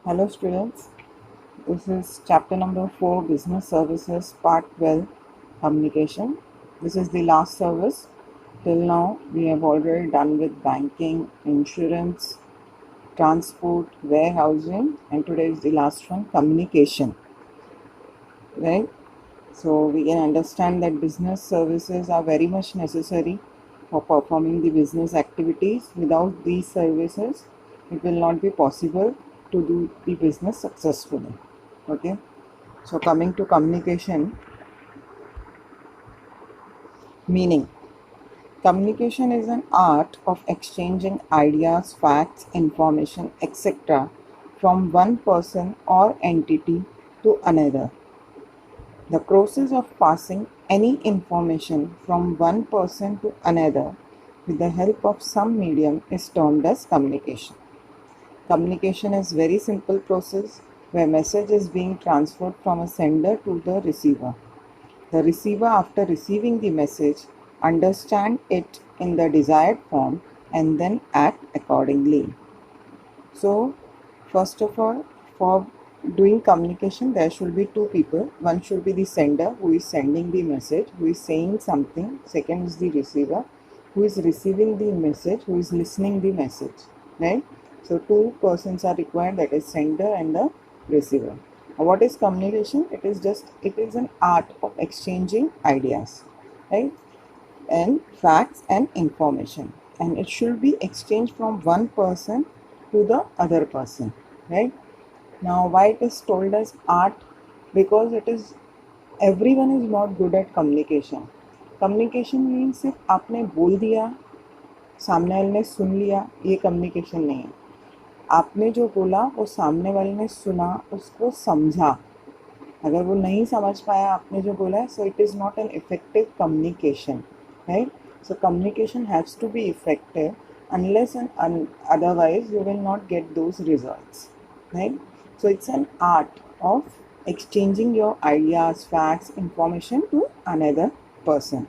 Hello students, this is chapter number 4 Business Services Part 12 Communication. This is the last service. Till now we have already done with banking, insurance, transport, warehousing, and today is the last one, communication. Right? So we can understand that business services are very much necessary for performing the business activities. Without these services, it will not be possible to do the business successfully. Okay. So coming to communication, meaning. Communication is an art of exchanging ideas, facts, information, etc. from one person or entity to another. The process of passing any information from one person to another with the help of some medium is termed as communication. Communication is very simple process where message is being transferred from a sender to the receiver. The receiver, after receiving the message, understand it in the desired form and then act accordingly. So, first of all, for doing communication, there should be two people. One should be the sender who is sending the message, who is saying something. Second is the receiver who is receiving the message, who is listening the message. Right? So, two persons are required, that is sender and the receiver. What is communication? It is an art of exchanging ideas, right? And facts and information, and it should be exchanged from one person to the other person, right? Now why it is told as art? Because it is, everyone is not good at communication. Communication means सिर्फ आपने बोल दिया, सामने वाले ने सुन लिया, ये communication नहीं है. आपने जो बोला वो सामने वाले ने सुना, उसको समझा. अगर वो नहीं समझ पाया आपने जो बोला है, so it is not an effective communication, right? So communication has to be effective, unless and otherwise you will not get those results, right? So it's an art of exchanging your ideas, facts, information to another person,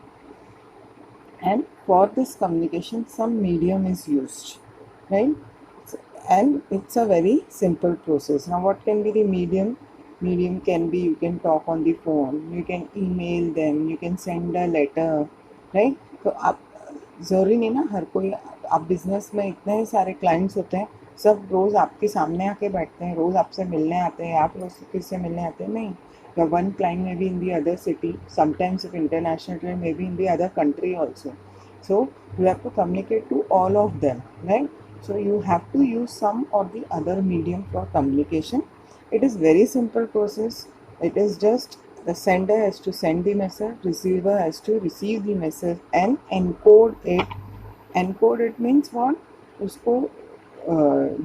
and for this communication some medium is used, right? And it's a very simple process. Now what can be the medium? Medium can be, you can talk on the phone, you can email them, you can send a letter, right? तो आप ज़रूरी नहीं ना हर कोई, आप business में इतने सारे क्लाइंट्स होते हैं, सब रोज़ आपके सामने आके बैठते हैं, रोज़ आपसे मिलने आते हैं, आप रोज़ किससे मिलने आते हैं? नहीं. The one client may be in the other city, sometimes if international client may be in the other country also. So you have to communicate to all of them, right? So you have to use some or the other medium for communication. It is very simple process. It is just the sender has to send the message, receiver has to receive the message and encode it. Encode it means what? उसको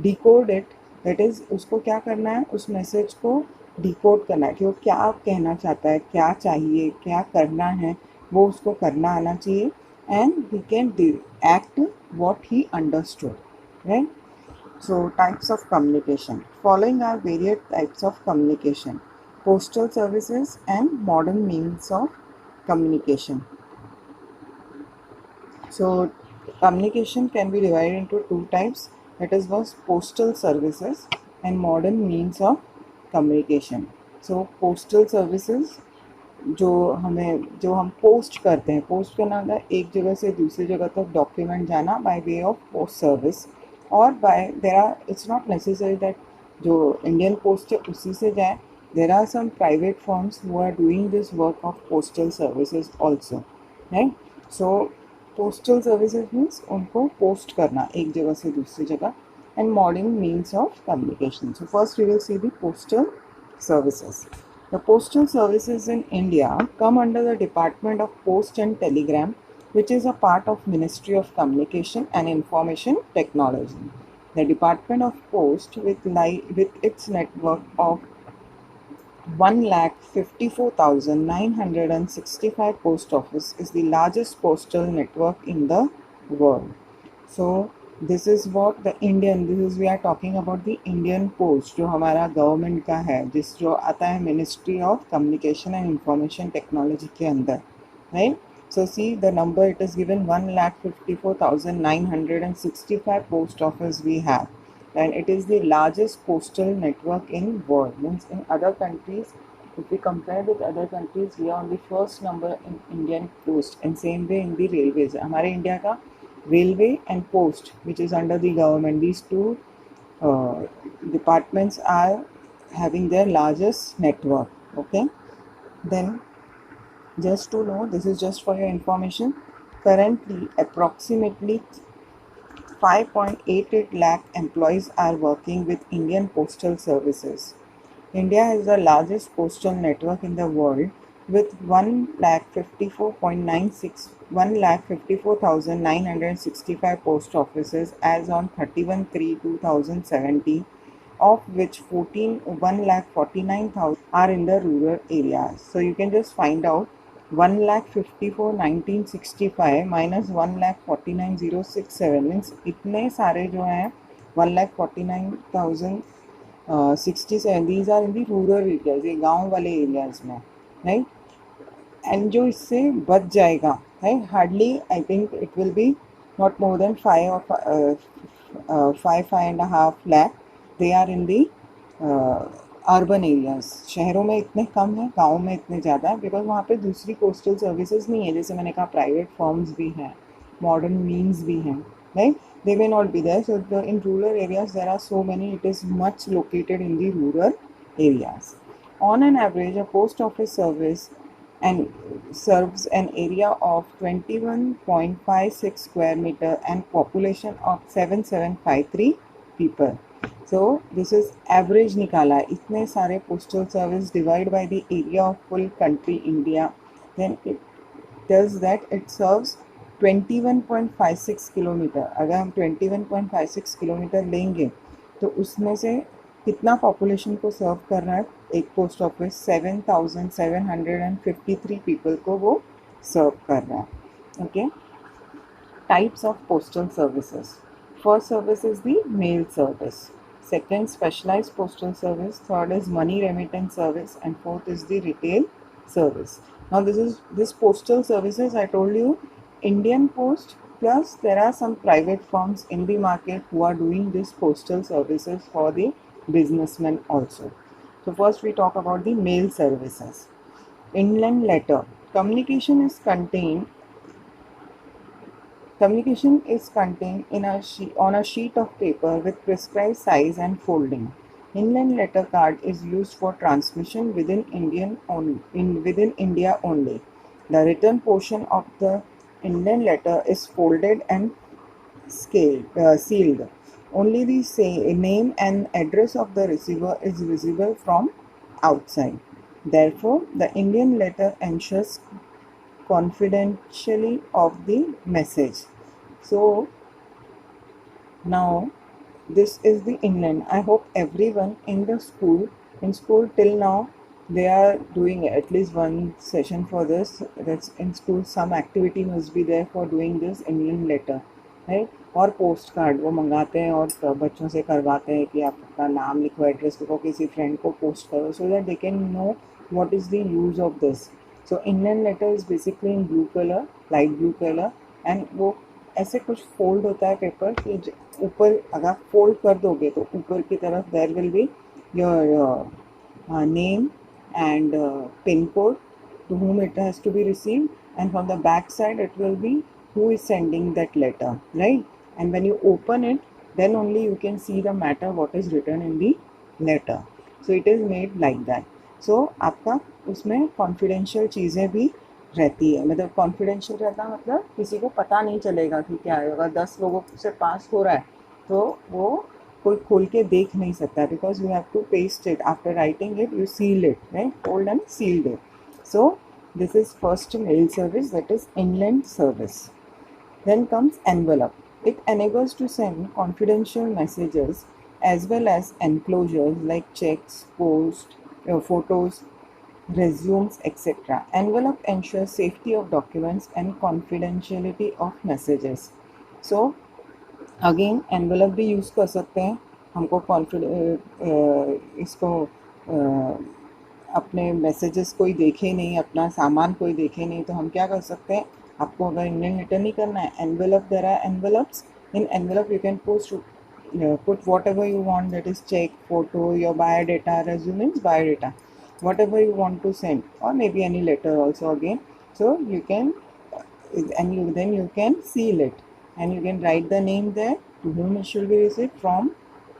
decode it. That is, उसको क्या करना है? उस message को decode करना है कि वो क्या कहना चाहता है, क्या चाहिए, क्या करना है, वो उसको करना आना चाहिए. And he can act what he understood, right? So types of communication. Following are various types of communication: postal services and modern means of communication. So communication can be divided into two types, that is was postal services and modern means of communication. So postal services, जो हम post करते हैं, post करना होता है एक जगह से दूसरी जगह तक डॉक्यूमेंट जाना by way of post service, और by there are, it's not necessary that जो इंडियन पोस्ट है उसी से जाए. There are some private firms who are doing this work of postal services also, right? So postal services means उनको post करना एक जगह से दूसरी जगह. And modern means of communication. So first we will see the postal services. The postal services in India come under the Department of Post and Telegram, which is a part of Ministry of Communication and Information Technology. The Department of Post, with its network of 1,54,965 post office, is the largest postal network in the world. So this is what the Indian, this is we are talking about the Indian Post, जो हमारा government का है, जो आता है ministry of communication and information technology के अंदर, right? So see the number, it is given 1,54,965 post office we have. and it is the largest postal network in world. Means in other countries, if we compare with other countries, we are on the first number in Indian post, and same way in the railways. हमारे India का railway and post, which is under the government, these two departments are having their largest network. Okay, then just to know, this is just for your information, currently approximately 5.88 lakh employees are working with Indian Postal Services. India has the largest postal network in the world with 1,54,965 post offices as on 31/3/2017, of which 1,49,000 are in the rural areas. So you can just find out 1,54,1965 minus 1,49,067 means इतने सारे जो हैं 1,49,067, these are in the rural areas, ये गांव वाले areas में, right. And जो इससे बच जाएगा, right, hardly I think it will be not more than 5.5 lakh. They are in the urban areas. शहरों में इतने कम है, गाँव में इतने ज़्यादा है, बिकॉज वहाँ पे दूसरी कोस्टल सर्विसेज नहीं है. जैसे मैंने कहा, प्राइवेट फर्म्स भी हैं, मॉडर्न मीन्स भी हैं, right. They may not be there. So in rural areas there are so many. It is much located in the rural areas. On an average, a post office service and serves an area of 21.56 square meter and population of 7753 people. So this is average निकाला है. इतने सारे postal service divide by the area of full country India. Then it does that it serves 21.56 kilometre. अगर हम 21.56 kilometre लेंगे तो उसमें से कितना पॉपुलेशन को सर्व कर रहा है एक पोस्ट ऑफिस? 7,753 पीपल को वो सर्व कर रहा है. Okay, types of postal services. First service is the mail service, second specialized postal service, third is money remittance service, and fourth is the retail service. Now this postal services, I told you, Indian Post plus there are some private firms in the market who are doing this postal services for the businessmen also. So first we talk about the mail services. Inland letter. Communication is contained in on a sheet of paper with prescribed size and folding. Inland letter card is used for transmission within India only. The written portion of the inland letter is folded and sealed. Only the name and address of the receiver is visible from outside. Therefore, the Indian letter ensures confidentiality of the message. So now this is the inland. I hope everyone in school till now they are doing at least one session for this. That's in school, some activity must be there for doing this inland letter, right? और post card वो मंगाते हैं और बच्चों से करवाते हैं कि आप अपना नाम लिखो, एड्रेस लिखो, किसी फ्रेंड को पोस्ट करो, so that they can know what is the use of this. So Indian letter is basically in blue colour, light blue colour, and वो ऐसे कुछ फोल्ड होता है पेपर कि ऊपर अगर आप फोल्ड कर दोगे तो ऊपर की तरफ there will be your name and pin code to whom it has to be received, and from the back side it will be who is sending that letter, right? And when you open it, then only you can see the matter what is written in the letter. So it is made like that. So आपका उसमें confidential चीज़ें भी रहती है. मतलब confidential रहता मतलब किसी को पता नहीं चलेगा कि क्या है. अगर 10 लोगों से पास हो रहा है तो वो कोई खोल के देख नहीं सकता, because you have to paste it after writing it, you seal it, right, fold and sealed it. So this is first mail service, that is inland service. Then comes envelope. It enables to send confidential messages as well as enclosures like checks, post, photos, resumes, etc. Envelope ensures safety of documents and confidentiality of messages. So again envelope भी use कर सकते हैं. हमको इसको अपने messages कोई देखे नहीं, अपना सामान कोई देखे नहीं, तो हम क्या कर सकते हैं, आपको अगर इंडियन लेटर नहीं करना है, envelope, there are envelopes. In envelope you can post put whatever you want, that is check, photo, your biodata. Resume means biodata, whatever you want to send, or maybe any letter also again. So you can then you can seal it, and you can write the name there, to whom it should be received, from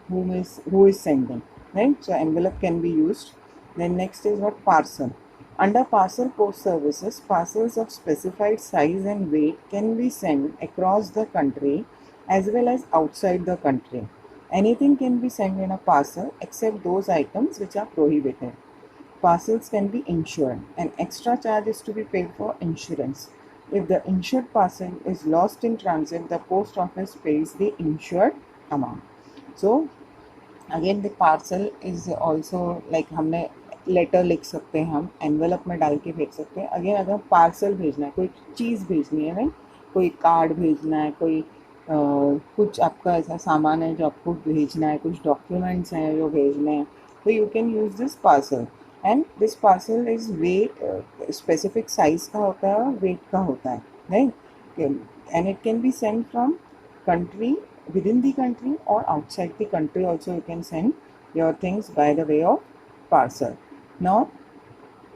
who is sending, right? So envelope can be used. Then next is what? Parcel. Under parcel post services, parcels of specified size and weight can be sent across the country as well as outside the country. Anything can be sent in a parcel except those items which are prohibited. Parcels can be insured. An extra charge is to be paid for insurance. If the insured parcel is lost in transit, the post office pays the insured amount. So again the parcel is also like हमने letter लिख सकते हैं, हम envelope में डाल के भेज सकते हैं. अगेन अगर पार्सल भेजना है, कोई चीज़ भेजनी है, राइट, कोई कार्ड भेजना है, कोई कुछ आपका ऐसा सामान है जो आपको भेजना है, कुछ डॉक्यूमेंट्स हैं जो भेजने हैं, तो you can use this parcel. And this parcel is weight specific size का होता है और वेट का होता है, right. And it can be send from country, within the country, or outside the country also. You can send your things by the way of parcel. Now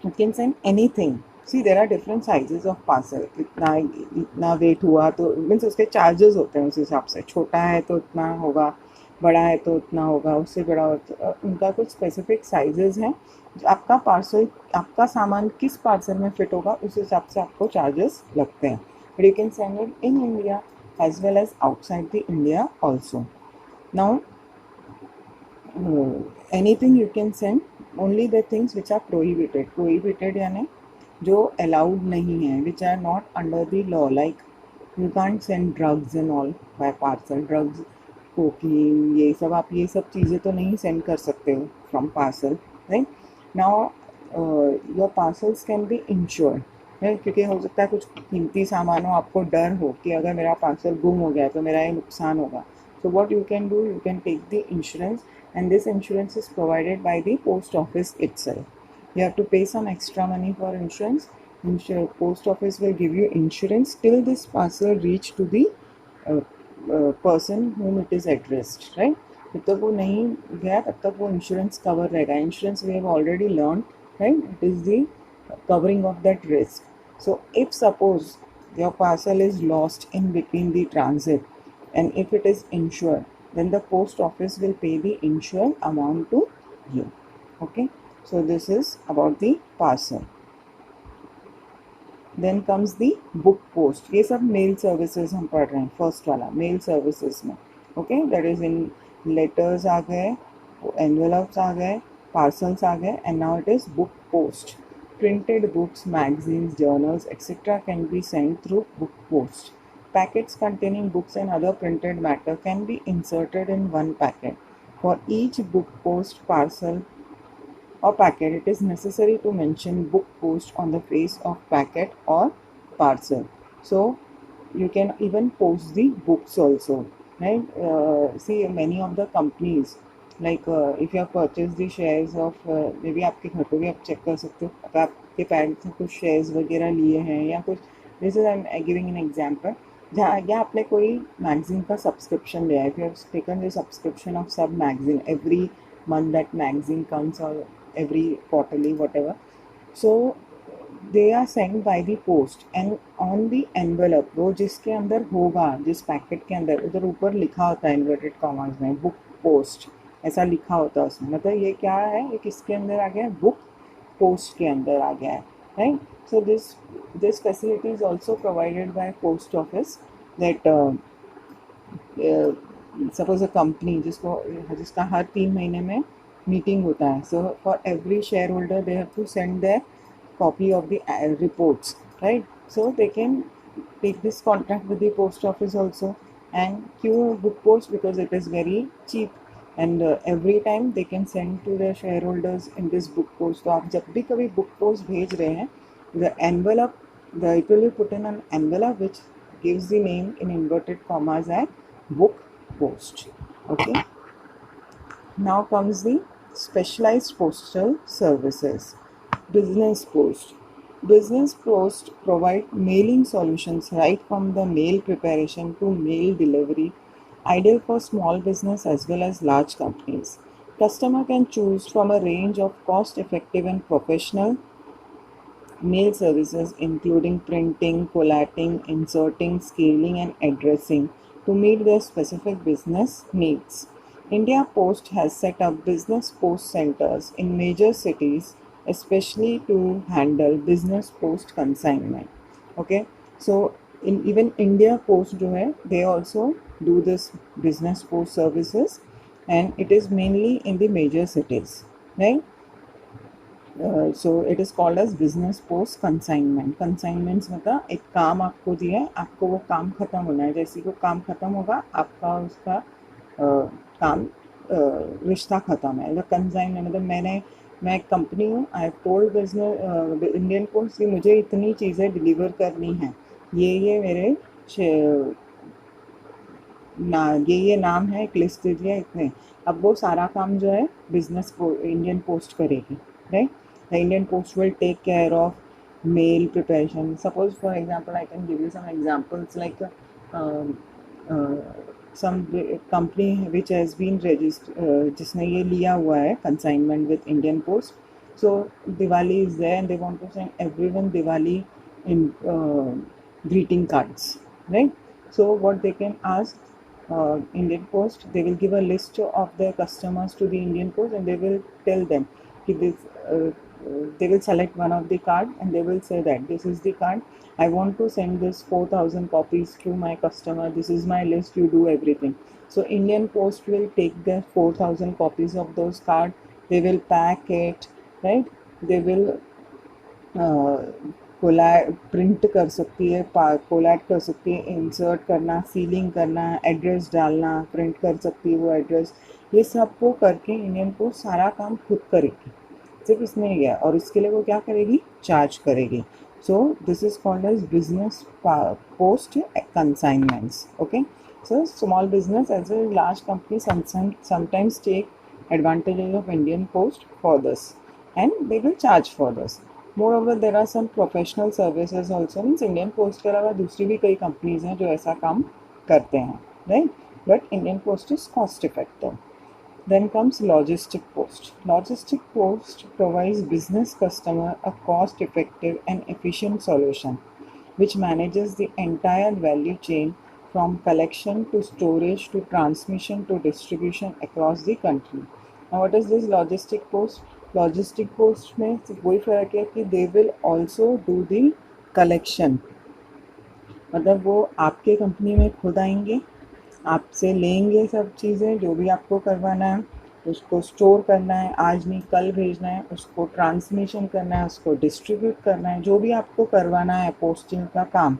you can send anything. See, there are different sizes of parcel. इतना wait हुआ तो means उसके charges होते हैं उस हिसाब से. छोटा है तो इतना होगा, बड़ा है तो इतना होगा, उससे बड़ा हो तो उनका कुछ स्पेसिफिक साइजेस हैं. आपका पार्सल, आपका सामान किस पार्सल में फिट होगा उस हिसाब से आपको चार्जेस लगते हैं. But you can send it in India as well as outside the India also. Now anything you can send, only the things which are prohibited. Prohibited यानी जो allowed नहीं है, which are not under the law, like you can't send drugs and all by parcel. Drugs, cocaine, ये सब आप ये सब चीज़ें तो नहीं send कर सकते हो from parcel, right? Now your parcels can be insured, क्योंकि हो सकता है कुछ कीमती सामान हो, आपको डर हो कि अगर मेरा पार्सल गुम हो गया तो मेरा ये नुकसान होगा. So what you can do, you can take the insurance, and this insurance is provided by the post office itself. You have to pay some extra money for insurance. Post office will give you insurance till this parcel reach to the person whom it is addressed, right? जब तक वो नहीं गया तब तक वो insurance cover रहेगा. Insurance we have already learn, right, it is the covering of that risk. So if suppose your parcel is lost in between the transit, and if it is insured, then the post office will pay the insured amount to you. Okay, so this is about the parcel. Then comes the book post. ये सब mail services हम पढ़ रहे हैं. First वाला mail services में, okay, that is in letters आ गए, एनवेलप्स आ गए, पार्सल्स आ गए, and now it is book post. Printed books, magazines, journals, etc. can be sent through book post. Packets containing books and other printed matter can be inserted in one packet. For each book post, parcel or packet, it is necessary to mention book post on the face of packet or parcel. So you can even post the books also, right? See, many of the companies, like if you have purchase the shares of, may be आपके घर पे भी आप check कर सकते हो, अगर आपके पेरेंट्स ने कुछ शेयर्स वगैरह लिए हैं या कुछ. This is I am giving an example. जहाँ या आपने कोई मैगजीन का सब्सक्रिप्शन लिया है, if you have taken the subscription of सब magazine, every month that magazine comes और every quarterly whatever, so they are send by the post, and on the envelope, वो जिसके अंदर होगा, जिस पैकेट के अंदर, उधर ऊपर लिखा होता है इन्वर्टेड कॉमास में बुक पोस्ट, ऐसा लिखा होता है उसमें. मतलब ये क्या है, ये किसके अंदर आ गया है, बुक पोस्ट के अंदर आ गया है, right. So this facility is also provided by post office, that suppose a company जिसका हर 3 महीने में मीटिंग होता है, so for every share holder they have to send their copy of the reports, right. So they can take this contract with the post office also. And क्यों book post, because it is very cheap, and every time they can send to their shareholders in this book post. तो आप जब भी कभी book post भेज रहे हैं, the envelope, it will be put in an envelope which gives the name in inverted commas as book post. Okay. Now comes the specialized postal services. Business post. Business post provide mailing solutions right from the mail preparation to mail delivery ideal for small business as well as large companies. Customer can choose from a range of cost-effective and professional mail services including printing, collating, inserting, scaling, and addressing to meet their specific business needs. India Post has set up business post centers in major cities, especially to handle business post consignment. Okay, so in even India Post जो है, they also do this business post services, and it is mainly in the major cities, right? So it is called as business post consignment. Consignments मतलब एक काम आपको दिया है, आपको वो काम ख़त्म होना है, जैसे वो काम ख़त्म होगा आपका उसका काम रिश्ता ख़त्म है. मतलब कंसाइनमेंट मतलब मैं एक कंपनी हूँ, I have told business Indian post कि मुझे इतनी चीज़ें डिलीवर करनी हैं, ये मेरे ये नाम है, एक लिस्ट दीजिए इतने. अब वो सारा काम जो है बिजनेस इंडियन पोस्ट करेगी, right? The Indian post will take care of mail preparation. Suppose for example I can give you some examples like some company which has been registered, जिसने ये लिया हुआ है consignment with Indian Post. So Diwali is there and they want to send everyone Diwali in greeting cards, right? So what they can ask Indian Post, they will give a list of their customers to the Indian Post and they will tell them this, they will select one of the card and they will say that this is the card, I want to send this 4,000 copies to my customer, this is my list, you do everything. So Indian Post will take the 4,000 copies of those cards, they will pack it, right? They will print कर सकती है, कोलैट कर सकती है, insert करना, ceiling करना, address डालना, print कर सकती है वो एड्रेस, ये सब वो करके इंडियन पोस्ट सारा काम खुद करेगी, सिर्फ इसमें गया. और इसके लिए वो क्या करेगी, चार्ज करेगी. So this is called as business post consignments. Okay, so small business as well as large companies sometimes take advantages of Indian Post for this and they will charge for this. Moreover, there are some professional services also. Means Indian post के अलावा दूसरी भी कई companies हैं जो ऐसा काम करते हैं, right? But Indian post is cost effective. Then comes logistic post. Logistic post provides business customer a cost-effective and efficient solution which manages the entire value chain from collection to storage to transmission to distribution across the country. Now what is this logistic post? Logistic post में सिर्फ वही फ़र्क है कि they will also do the collection. मतलब वो आपके company में खुद आएंगे, आपसे लेंगे सब चीज़ें जो भी आपको करवाना है, उसको स्टोर करना है, आज नहीं कल भेजना है, उसको ट्रांसमिशन करना है, उसको डिस्ट्रीब्यूट करना है, जो भी आपको करवाना है पोस्टिंग का काम,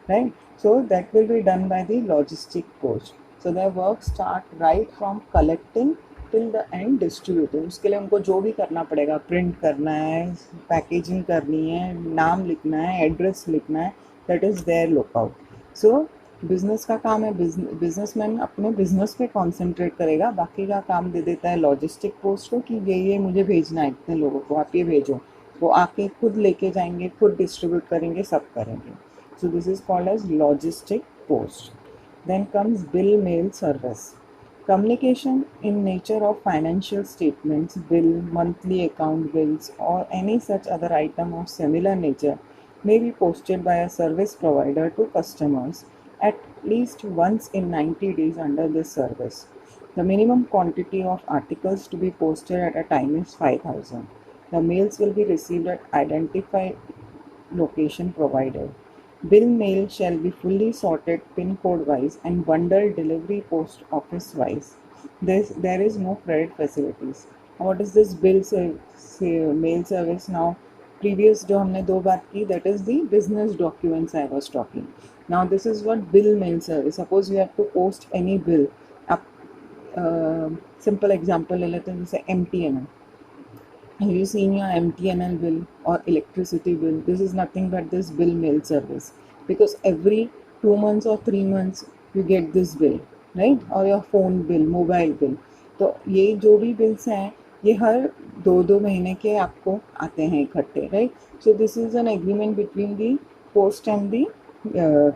right? So that will be done by the logistic post. So the work start right from collecting till the end distributing. उसके लिए उनको जो भी करना पड़ेगा, प्रिंट करना है, पैकेजिंग करनी है, नाम लिखना है, एड्रेस लिखना है, that is their lookout. So business का काम है, बिजनेसमैन अपने बिजनेस पे कंसंट्रेट करेगा, बाकी का काम दे देता है लॉजिस्टिक पोस्ट को कि ये मुझे भेजना है इतने लोगों को, आप ये भेजो. वो आके खुद लेके जाएंगे, खुद डिस्ट्रीब्यूट करेंगे, सब करेंगे. So this is called as logistic post. Then comes bill mail service. Communication in nature of financial statements, bill, monthly account bills, or any such other item of similar nature may be posted by a service provider to customers at least once in 90 days under this service. The minimum quantity of articles to be posted at a time is 5,000. The mails will be received at identified location provided. Bill mail shall be fully sorted pin code wise and bundled delivery post office wise. There is no credit facilities. What is this mail service now? Previous जो हमने दो बात की, that is the business documents I was talking. Now this is what bill mail service. Suppose you have to post any bill. आप simple example ले लेते हैं, जैसे MTNL. Have you seen your MTNL bill or electricity bill? This is nothing but this bill mail service, because every 2 months or 3 months you get this bill, right? Or your phone bill, mobile bill. तो ये जो भी bills हैं ये हर 2-2 महीने के आपको आते हैं इकट्ठे, right? So this is an agreement between the post and the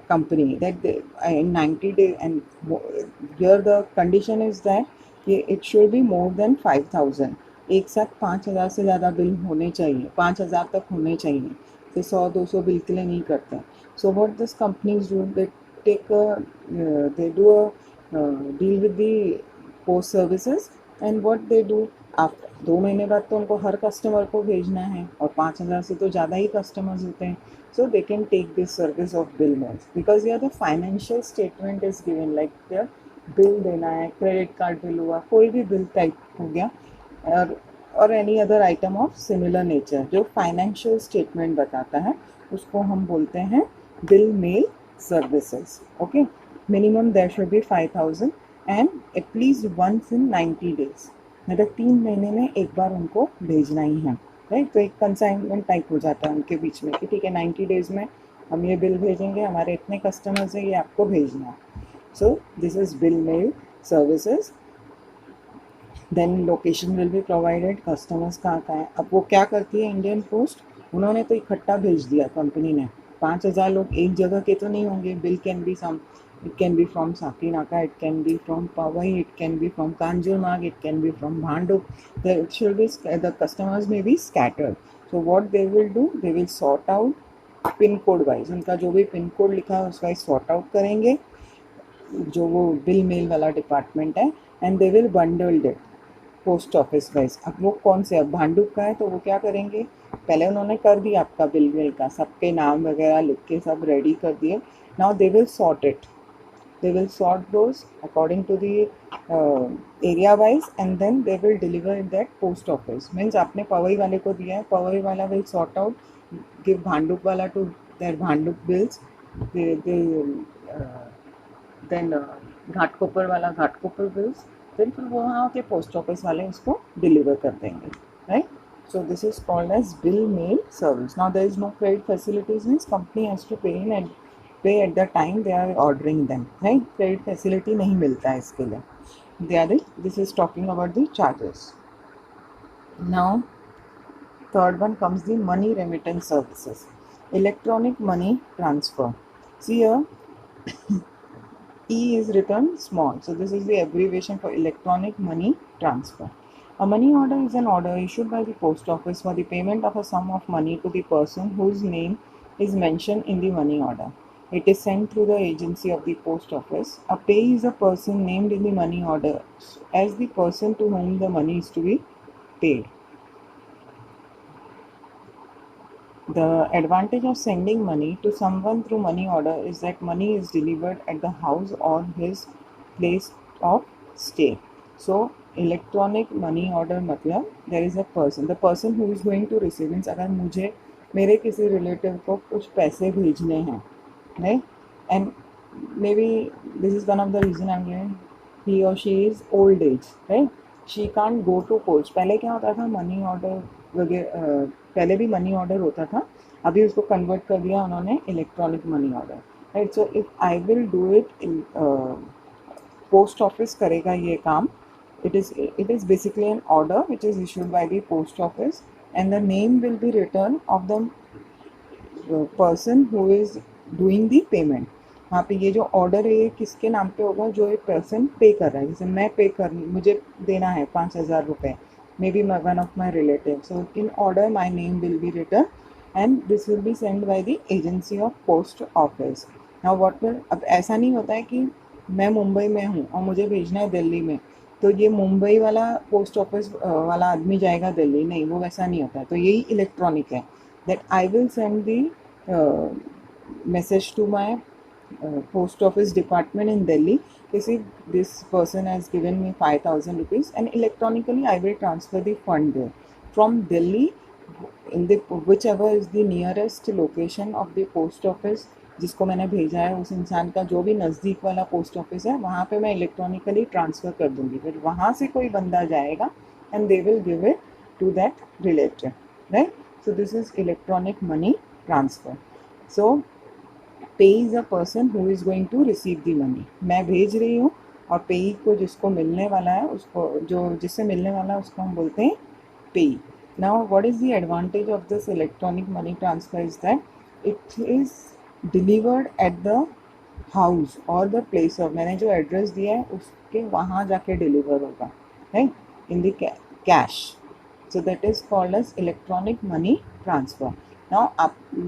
company that in 90 days, and here the condition is that it should be more than 5,000. एक साथ 5,000 से ज़्यादा बिल होने चाहिए, 5,000 तक होने चाहिए, तो 100-200 बिल के लिए नहीं करते. So what this companies do, they take they do a deal with the post services, and what they do, after 2 महीने बाद तो उनको हर कस्टमर को भेजना है, और 5,000 से तो ज़्यादा ही कस्टमर्स होते हैं. So they can take this service of bill mails, because here the financial statement is given, like the bill देना है, क्रेडिट कार्ड बिल हुआ, कोई भी बिल टाइप हो गया, और any other item of similar nature जो फाइनेंशियल स्टेटमेंट बताता है, उसको हम बोलते हैं bill mail services. Okay, minimum there should be 5,000 and at least once in 90 days, मतलब 3 महीने में एक बार उनको भेजना ही है, राइट. तो एक कंसाइनमेंट टाइप हो जाता है उनके बीच में कि ठीक है 90 days में हम ये बिल भेजेंगे, हमारे इतने कस्टमर्स हैं, ये आपको भेजना है. So this is bill mail services. Then location will be provided, customers कहाँ है. अब वो क्या करती है इंडियन पोस्ट, उन्होंने तो इकट्ठा भेज दिया कंपनी ने, 5,000 लोग एक जगह के तो नहीं होंगे. Bill can be some, it can be from Sakinaka, it can be from Powai, it can be from Kanjurmarg, it can be from Bhanduk. It should be, the customers may be scattered. So what they will do, they will sort out pin code wise, उनका जो भी pin code लिखा है उसका sort out करेंगे, जो वो bill mail वाला डिपार्टमेंट है, and they will bundled it post office wise. अब वो कौन से, अब भांडुप का है तो वो क्या करेंगे, पहले उन्होंने कर दिया आपका बिल मेल का, सबके नाम वगैरह लिख के सब रेडी कर दिए. Now they will sort it, they will sort those according to the area wise, and then they will deliver in that post office. Means आपने पवई वाले को दिया है, पवई वाला will sort out, give Bhandup वाला to their Bhandup bills, they then Ghatkopar वाला Ghatkopar bills, then फिर वो वहाँ के पोस्ट ऑफिस वाले उसको डिलीवर कर देंगे, right. So this is called as bill mail service. Now there is no credit facilities, means company has to pay in and pay at the time they are ordering them, right. Credit facility नहीं मिलता है इसके लिए. This is talking about the charges. Now third one comes the money remittance services, electronic money transfer. See here E is written small, so this is the abbreviation for electronic money transfer. A money order is an order issued by the post office for the payment of a sum of money to the person whose name is mentioned in the money order. It is sent through the agency of the post office. A payee is a person named in the money order as the person to whom the money is to be paid. The advantage of sending money to someone through money order is that money is delivered at the house or his place of stay. So electronic money order मतलब there is a person, the person who is going to receive, means अगर मुझे मेरे किसी relative को कुछ पैसे भेजने हैं, right, and maybe this is one of the reason I'm giving, he or she is old age, right, she can't go to post. पहले क्या होता था, मनी ऑर्डर वगैरह, पहले भी मनी ऑर्डर होता था, अभी उसको कन्वर्ट कर दिया उन्होंने electronic money order, right. So if I will do it in post office करेगा ये काम. it is basically an order which is issued by the post office, and the name will be written of the person who is doing the payment. वहाँ पे ये जो order है ये किसके नाम पे होगा, जो एक पर्सन पे कर रहा है. जैसे मैं पे कर, मुझे देना है 5,000 रुपये, may be one of my relative. So in order my name will be written and this will be send by the agency of post office. Now what will, अब ऐसा नहीं होता है कि मैं मुंबई में हूँ और मुझे भेजना है दिल्ली में, तो ये मुंबई वाला पोस्ट ऑफिस वाला आदमी जाएगा दिल्ली, नहीं, वो वैसा नहीं होता है. तो यही इलेक्ट्रॉनिक है, that I will send the message to my post office department in Delhi. See, this person has given me 5,000 rupees, and electronically I will transfer the fund there from Delhi in the whichever is the nearest location of the post office जिसको मैंने भेजा है, उस इंसान का जो भी नज़दीक वाला पोस्ट ऑफिस है वहाँ पे मैं इलेक्ट्रॉनिकली ट्रांसफ़र कर दूँगी. फिर वहाँ से कोई बंदा जाएगा and they will give it to that relative, right. So this is electronic money transfer. So payee is a person who is going to receive the money. मैं भेज रही हूँ और पेई को जिसको मिलने वाला है, उसको जो जिससे मिलने वाला है उसको हम बोलते हैं पेई. Now what is the advantage of this electronic money transfer is that it is delivered at the house और द प्लेस ऑफ, मैंने जो एड्रेस दिया है उसके वहाँ जाके डिलीवर होगा, right, in the cash. So that is called as electronic money transfer. Now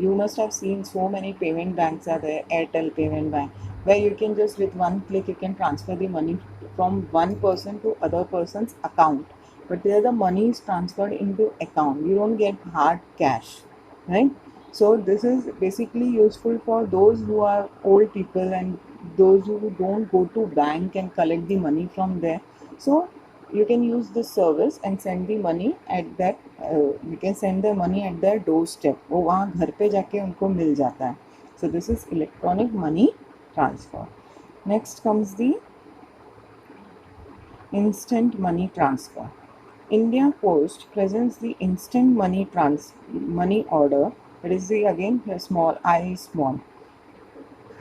you must have seen so many payment banks are there, Airtel payment bank, where you can just with one click you can transfer the money from one person to other person's account, but there the money is transferred into account, you don't get hard cash, right? So this is basically useful for those who are old people and those who don't go to bank and collect the money from there. So you can use this service and send the money at that you can send the money at their doorstep, वो वहाँ घर पे जाके उनको मिल जाता है. So this is electronic money transfer. Next comes the instant money transfer. India Post presents the instant money order. It is the again the small I small.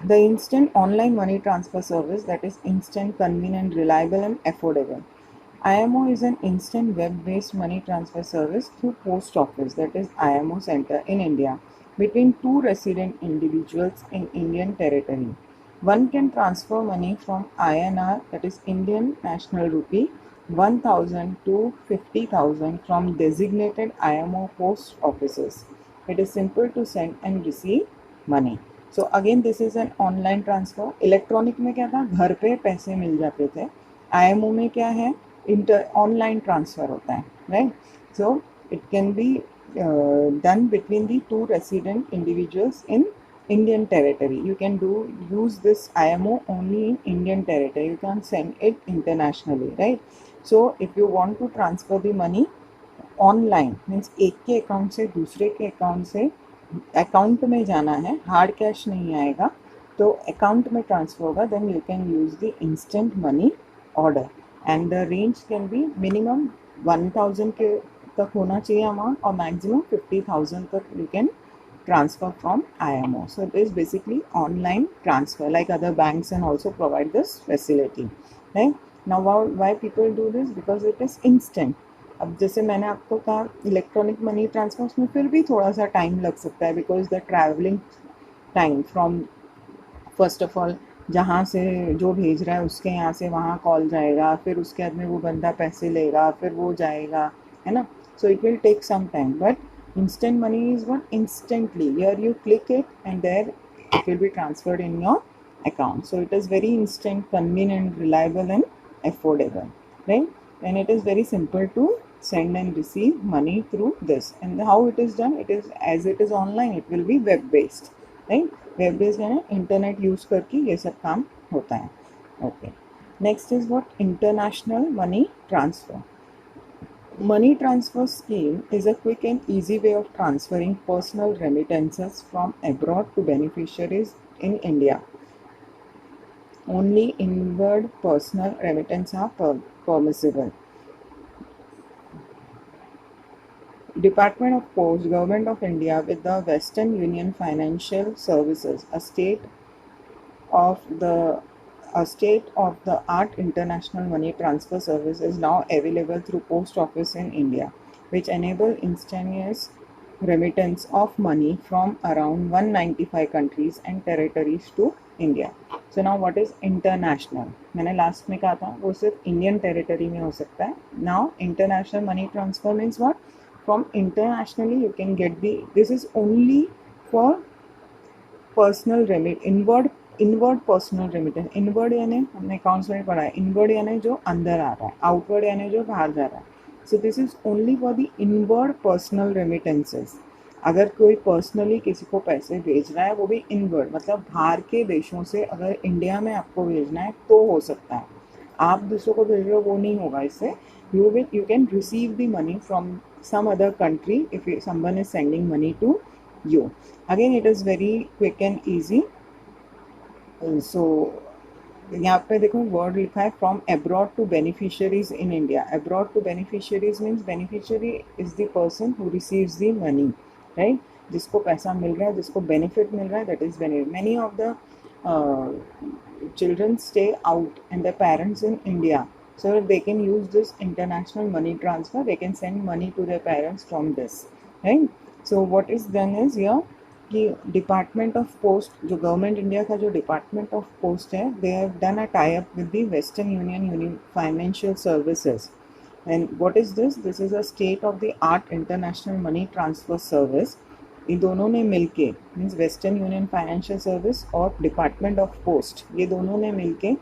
The instant online money transfer service that is instant, convenient, reliable and affordable. IMO is an instant web-based money transfer service through post office, that is IMO center in India, between two resident individuals in Indian territory. One can transfer money from INR, that is Indian National Rupee, 1000 to 50,000 from designated IMO post offices. It is simple to send and receive money. So again this is an online transfer. Electronic में क्या था, घर पे पैसे मिल जाते थे. IMO में क्या है, इंटर ऑनलाइन ट्रांसफर होता है, right? So it can be done between the two resident individuals in Indian territory. You can use this IMO only in Indian territory. You can't send it internationally, right? So if you want to transfer the money online means एक के account से दूसरे के account से account में जाना है, hard cash नहीं आएगा, तो अकाउंट में ट्रांसफर होगा, then you can use the instant money order and the range can be minimum 1000 के तक होना चाहिए अमाउंट और मैक्सिमम 50,000 तक you can transfer from IMO. So it is basically online transfer like other banks and also provide this facility, right? Now why people do this? Because it is instant. अब जैसे मैंने आपको कहा electronic money transfer, उसमें फिर भी थोड़ा सा टाइम लग सकता है because the travelling time from first of all जहाँ से जो भेज रहा है उसके यहाँ से वहाँ कॉल जाएगा, फिर उसके बाद में वो बंदा पैसे लेगा, फिर वो जाएगा, है ना? So it will take some time, but instant money is what instantly here you click it and there it will be transferred in your account. So it is very instant, convenient, reliable and affordable, right? And it is very simple to send and receive money through this. And how it is done, it is as it is online, it will be web based, right? Web based है ना, internet use करके ये सब काम होता है. Okay, next is what international money transfer. Money transfer scheme is a quick and easy way of transferring personal remittances from abroad to beneficiaries in India. Only inward personal remittance are permissible. Department of Post, Government of India with the Western Union Financial Services, a state-of-the-art international money transfer service is now available through post office in India, which enable instantaneous remittance of money from around 195 countries and territories to India. So now what is international? मैंने last में कहा था वो सिर्फ Indian territory में हो सकता है. Now international money transfer means what? From internationally you can get this is only for personal remit inward personal remittance. Inward यानी हमने अकाउंट्स में पढ़ा है, इनवर्ड यानी जो अंदर आ रहा है, आउटवर्ड यानी जो बाहर जा रहा है. So this is only for the inward personal remittances. अगर कोई पर्सनली किसी को पैसे भेज रहा है वो भी इनवर्ड, मतलब बाहर के देशों से अगर इंडिया में आपको भेजना है तो हो सकता है. आप दूसरों को भेज रहे हो वो नहीं होगा. इससे you can receive the money from some other country if someone is sending money to you. Again it is very quick and easy. So यहाँ पे देखो वर्ड लिखा है from abroad to beneficiaries in India. Abroad to beneficiaries means beneficiary is the person who receives the money, right? जिसको पैसा मिल रहा है, जिसको बेनिफिट मिल रहा है, that is benefit. Many of the children stay out and their parents in India, so they can use this international money transfer. They can send money to their parents from this, right? So what is done is here कि department of post, जो government India का जो department of post है, they have done a tie up with the Western Union financial services. And what is this? This is a state of the art international money transfer service. इन दोनों ने मिलके, means Western Union financial service और department of post, ये दोनों ने मिलके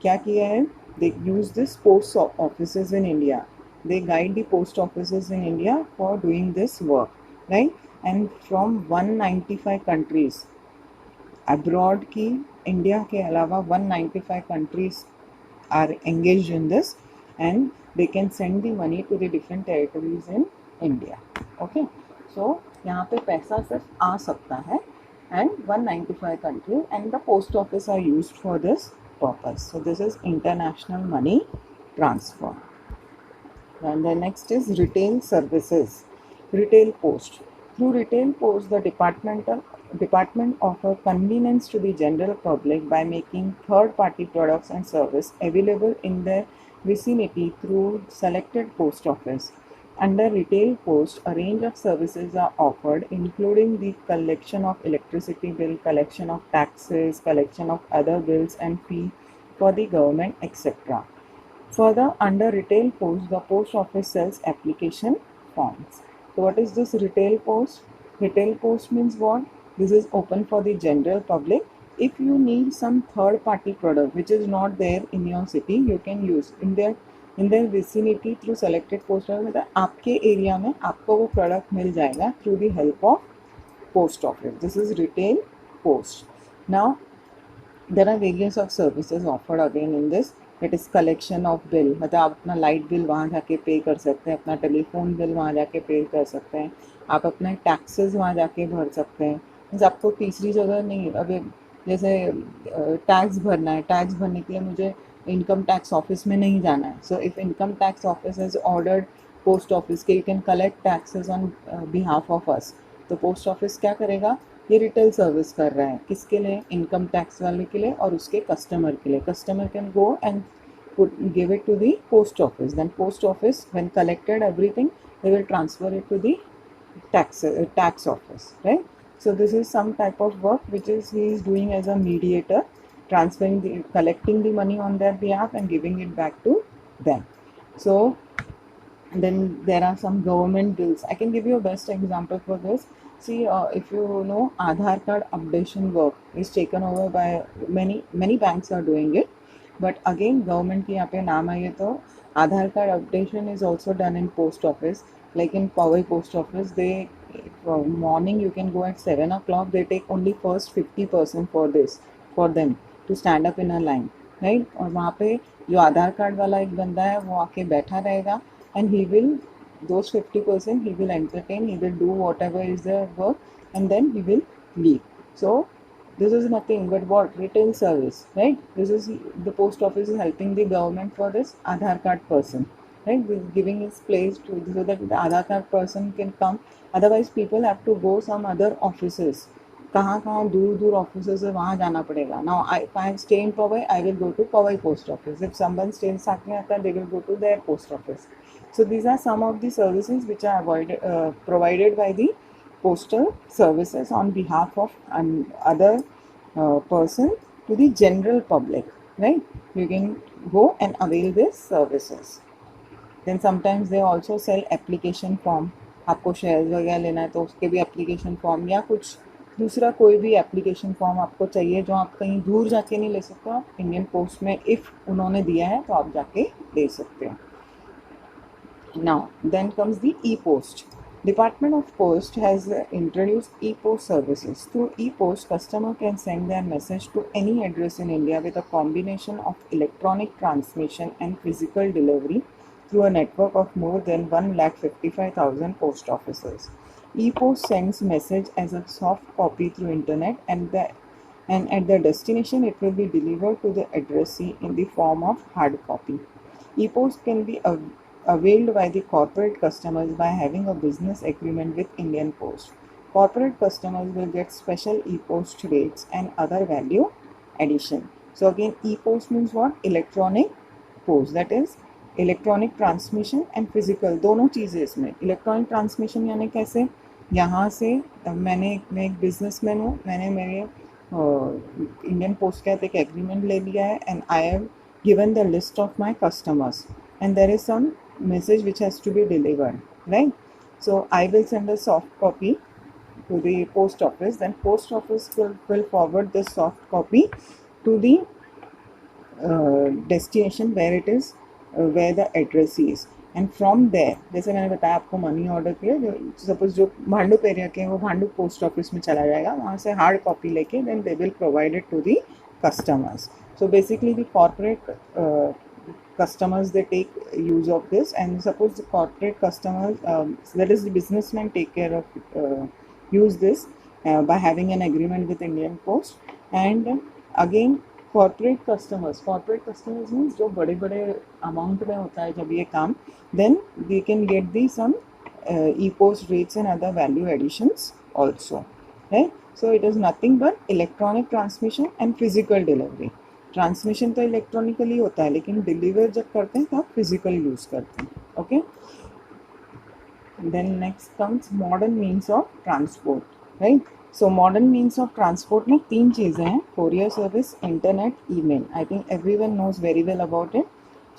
क्या किया है? They use this post offices in India. They guide the post offices in India for doing this work, right? And from 195 countries abroad की, India के अलावा 195 countries are engaged in this, and they can send the money to the different territories in India. Okay, so यहाँ पे पैसा सिर्फ आ सकता है, and 195 countries and the post office are used for this purpose. So this is international money transfer. And the next is retail services. Retail post. Through retail post, the department offer convenience to the general public by making third-party products and service available in their vicinity through selected post office. Under retail post, a range of services are offered, including the collection of electricity bill, collection of taxes, collection of other bills and fee for the government, etc. Further, under retail post, the post office sells application forms. So what is this retail post? Retail post means what? This is open for the general public. If you need some third party product which is not there in your city, you can use in their vicinity through selected post office. मतलब आपके area में आपको वो product मिल जाएगा through the help of post office. This is retail post. Now there are various of services offered again in this. It is collection of bill, मतलब आप अपना light bill वहाँ जाके पे कर सकते हैं, अपना टेलीफोन बिल वहाँ जाके पे कर सकते हैं, आप अपना टैक्सेस वहाँ जाके भर सकते हैं. मीन्स आपको तीसरी जगह नहीं, अभी जैसे टैक्स भरना है, टैक्स भरने के लिए मुझे इनकम टैक्स ऑफिस में नहीं जाना है. So if income tax office is ordered post office के you can collect taxes on behalf of us, तो पोस्ट ऑफिस क्या करेगा? ये रिटेल सर्विस कर रहा है. किसके लिए? इनकम टैक्स वाले के लिए और उसके कस्टमर के लिए. Customer can go and give it to the post office. Then post office, when collected everything, they will transfer it to the tax office, right? So this is some type of work which is he is doing as a mediator, collecting the money on their behalf and giving it back to them. So then there are some government bills. I can give you a best example for this. See, if you know, Aadhaar card updation work is taken over by many banks are doing it. But again government की यहाँ पे नाम आई है, तो Aadhaar card updation is also done in post office, like in Powai post office. They morning you can go at 7 o'clock. They take only first 50% for this, for them to stand up in a line, right? और वहाँ पे जो आधार card वाला एक बंदा है वो आके बैठा रहेगा and he will those 50% he will entertain, he will do whatever is the work and then he will leave. So this is nothing but what? Retail service, right? This is the post office is helping the government for this Aadhaar card person, right? Giving his place to, so that the Aadhaar card person can come. Otherwise people have to go some other offices. कहाँ कहाँ दूर दूर offices है, वहाँ जाना पड़ेगा. Now if I stay in Powai, I will go to Powai post office. If someone stays Sakinata, they will go to their post office. So these are some of the services which are provided by the postal services on behalf of other person to the general public, right? You can go and avail these services. Then sometimes they also sell application form. आपको shares वगैरह लेना है तो उसके भी application form, या कुछ दूसरा कोई भी एप्लीकेशन फॉर्म आपको चाहिए जो आप कहीं दूर जाके नहीं ले सकते हो, आप इंडियन पोस्ट में इफ़ उन्होंने दिया है तो आप जाके ले सकते हो. Now, then comes the e-post. Department of Post has introduced e-post services. Through e-post, customer can send their message to any address in India with a combination of electronic transmission and physical delivery through a network of more than 1,55,000 post offices. E-post sends message as a soft copy through internet, and at the destination it will be delivered to the addressee in the form of hard copy. E-post can be availed by the corporate customers by having a business agreement with Indian Post. Corporate customers will get special e-post rates and other value addition. So again, e-post means what? Electronic post, that is electronic transmission and physical, दोनों चीज़ें इसमें. Electronic transmission यानी कैसे? यहाँ से मैं एक businessman हूँ, मैंने मेरे इंडियन पोस्ट के साथ एक एग्रीमेंट ले लिया है and I have given the list of my customers and there is some message which has to be delivered, right? So I will send a soft copy to the post office, then post office will forward this soft copy to the destination where it is, where the address is, and from there जैसे मैंने बताया आपको money order किया, जो suppose जो Bhandup area के हैं वो भांडुप पोस्ट ऑफिस में चला जाएगा, वहाँ से हार्ड कॉपी लेके then they will provide it to the customers. So basically the corporate customers they take use of this, and suppose the corporate customers, that is the businessmen take care of use this by having an agreement with Indian Post. And again corporate customers means जो बड़े बड़े amount में होता है जब ये काम, then they can get the some e-post rates and other value additions also, right? So it is nothing but electronic transmission and physical delivery. Transmission तो इलेक्ट्रॉनिकली होता है लेकिन डिलीवर जब करते हैं तब फिजिकल यूज करते हैं, okay. Then next comes modern means of transport, right. So modern means of transport में तीन चीज़ें हैं: courier service, internet, email. I think everyone knows very well about it,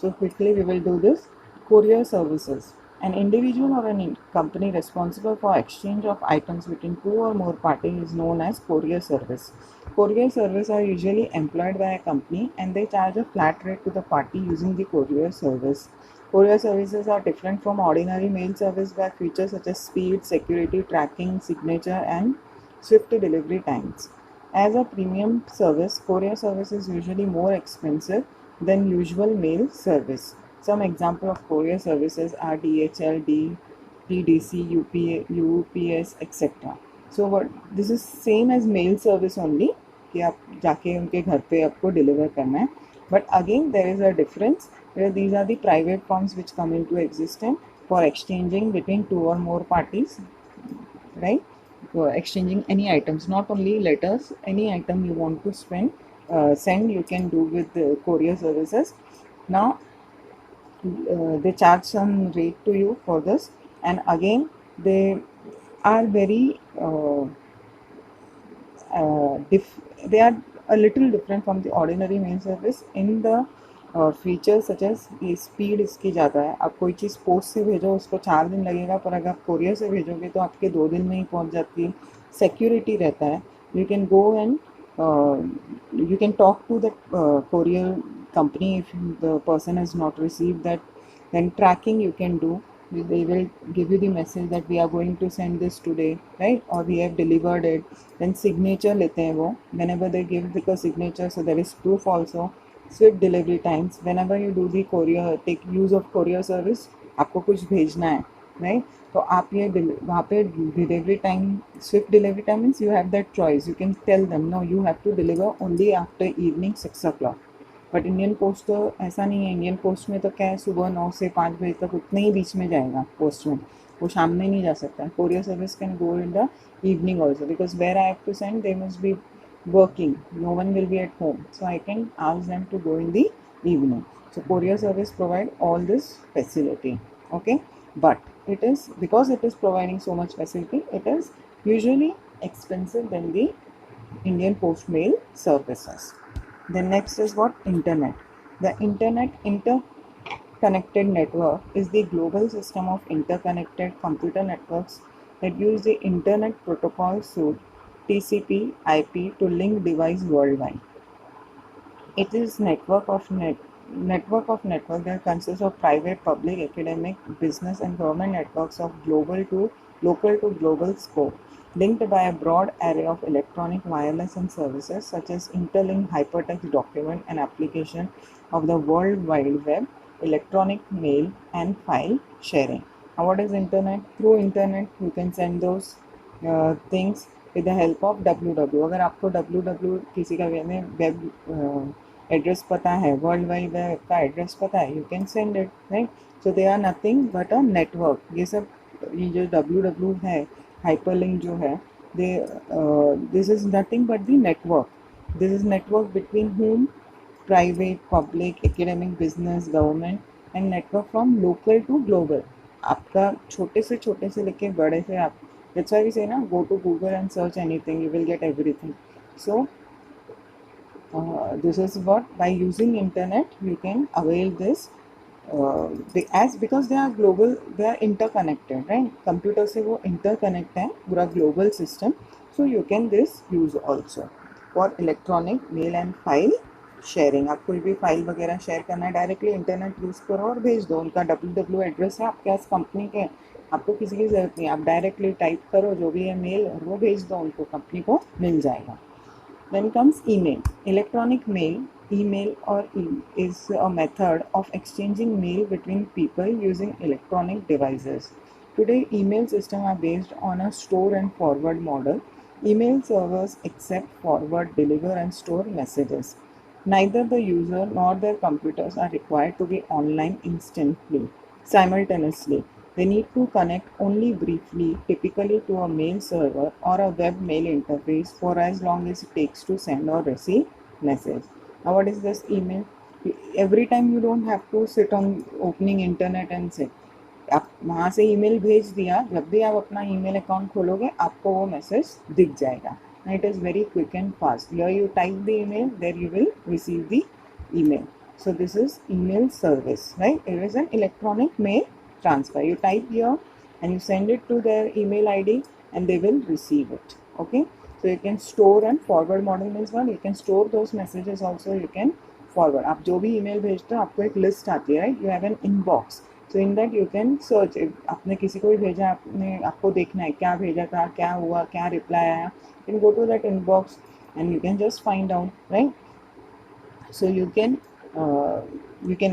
so quickly we will do this. Courier services: an individual or a company responsible for exchange of items between two or more parties is known as courier service. Courier service are usually employed by a company and they charge a flat rate to the party using the courier service. Courier services are different from ordinary mail service by features such as speed, security, tracking, signature, and swift delivery times. As a premium service, courier service is usually more expensive than usual mail service. Some example of courier services are DHL, TDC, UPS, etc. So what this is same as mail service only कि आप जाके उनके घर पे आपको deliver करना है. But again there is a difference where these are the private firms which come into existence for exchanging between two or more parties, right? For exchanging any items, not only letters, any item you want to send you can do with the courier services. Now they charge some rate to you for this, and again they are very they are a little different from the ordinary mail service in the feature such as ये speed इसकी ज़्यादा है. आप कोई चीज़ post से भेजो उसको 4 दिन लगेगा, पर अगर आप कोरियर से भेजोगे तो आपके 2 दिन में ही पहुंच जाती है. सिक्योरिटी रहता है. You can go and you can talk to the courier company if the person has not received that. Then tracking you can do. They will give you the message that we are going to send this today, right, or we have delivered it. Then signature लेते हैं वो, whenever they give the signature, so there is proof also. Swift delivery times: whenever you do the courier, take use of courier service, आपको कुछ भेजना है, right, तो आप ये वहाँ पे delivery time, swift delivery time means you have that choice. You can tell them no you have to deliver only after evening 6 o'clock. But Indian post तो ऐसा नहीं है. इंडियन पोस्ट में तो क्या है, सुबह 9 से 5 बजे तक उतने ही बीच में जाएगा पोस्ट में, वो शाम में नहीं जा सकता. Courier service can go in the evening also because where I have to send they must be working, no one will be at home, so I can ask them to go in the evening. So courier service provide all this facility, okay. But it is, because it is providing so much facility, it is usually expensive than the Indian post mail services. Then next is what? Internet. The interconnected network is the global system of interconnected computer networks that use the internet protocol suite TCP/IP to link device worldwide. It is network of network that consists of private, public, academic, business, and government networks of local to global scope, linked by a broad array of electronic, wireless, and services such as interlinked hypertext document and application of the World Wide Web, electronic mail, and file sharing. Now, what is internet? Through internet, you can send those things with the help of www. अगर आपको www किसी का web address पता है, world wide web का address पता है, you can send it, right. So they are nothing but a network. ये सब, ये जो www है, हाइपरलिंक जो है, they this is nothing but the network. This is network between whom? Private, public, academic, business, government, and network from local to global. आपका छोटे से लेके बड़े से आप That's why we say, na, go to Google and search anything, you will get everything. So this is what, by using internet you can avail this, because they are global, they are interconnected, right? Computer से वो interconnect है पूरा global system, so you can this use also for electronic mail and file sharing. आप कोई भी file वगैरह share करना है, डायरेक्टली इंटरनेट यूज़ करो और भेज दो. उनका www एड्रेस है आपके पास कंपनी के, आपको किसी की ज़रूरत नहीं, आप डायरेक्टली टाइप करो जो भी है मेल और वो भेज दो उनको, कंपनी को मिल जाएगा. Then comes email. Electronic mail, email or is a method of exchanging mail between people using electronic devices. Today, email systems are based on a store and forward model. Email servers accept, forward, deliver, and store messages. Neither the user nor their computers are required to be online instantly, simultaneously. They need to connect only briefly, typically to a mail server or a web mail interface for as long as it takes to send or receive message. Now, what is this email? Every time you don't have to sit on opening internet and sit. आप वहाँ से email भेज दिया, जब भी आप अपना email account खोलोगे आपको वो मैसेज दिख जाएगा. It is very quick and fast. Here you type the email, there you will receive the email. So this is email service, right? It is an electronic mail transfer. You type here and you send it to their email ID and they will receive it. Okay, so you can store and forward model means one, you can store those messages also, you can forward. आप जो भी email भेजते हो आपको एक list आती है, right? You have an inbox. So in that you can search. आपने किसी को भी भेजा, आपने आपको देखना है क्या भेजा था, क्या हुआ, क्या रिप्लाई आया, you can go to that inbox and you can just find out, right? So you can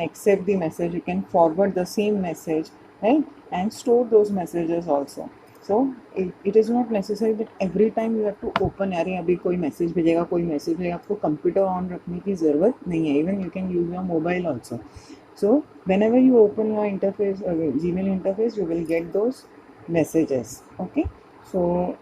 accept the message, you can forward the same message, right? And store those messages also. So it is not necessary that every time you have to open, यार अभी कोई message भेजेगा, कोई message भेजेगा, आपको computer on रखने की ज़रूरत नहीं है. Even you can use your mobile also. So whenever you open your interface, Gmail interface, you will get those messages. Okay, so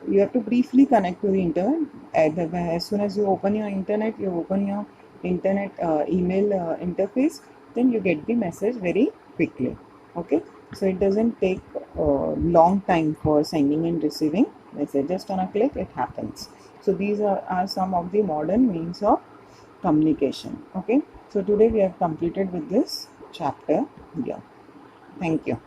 you have to briefly connect to the internet. As soon as you open your internet, you open your internet email interface, then you get the message very quickly. Okay, so it doesn't take long time for sending and receiving message. Just on a click it happens. So these are some of the modern means of communication. Okay, so today we have completed with this chapter here. Thank you.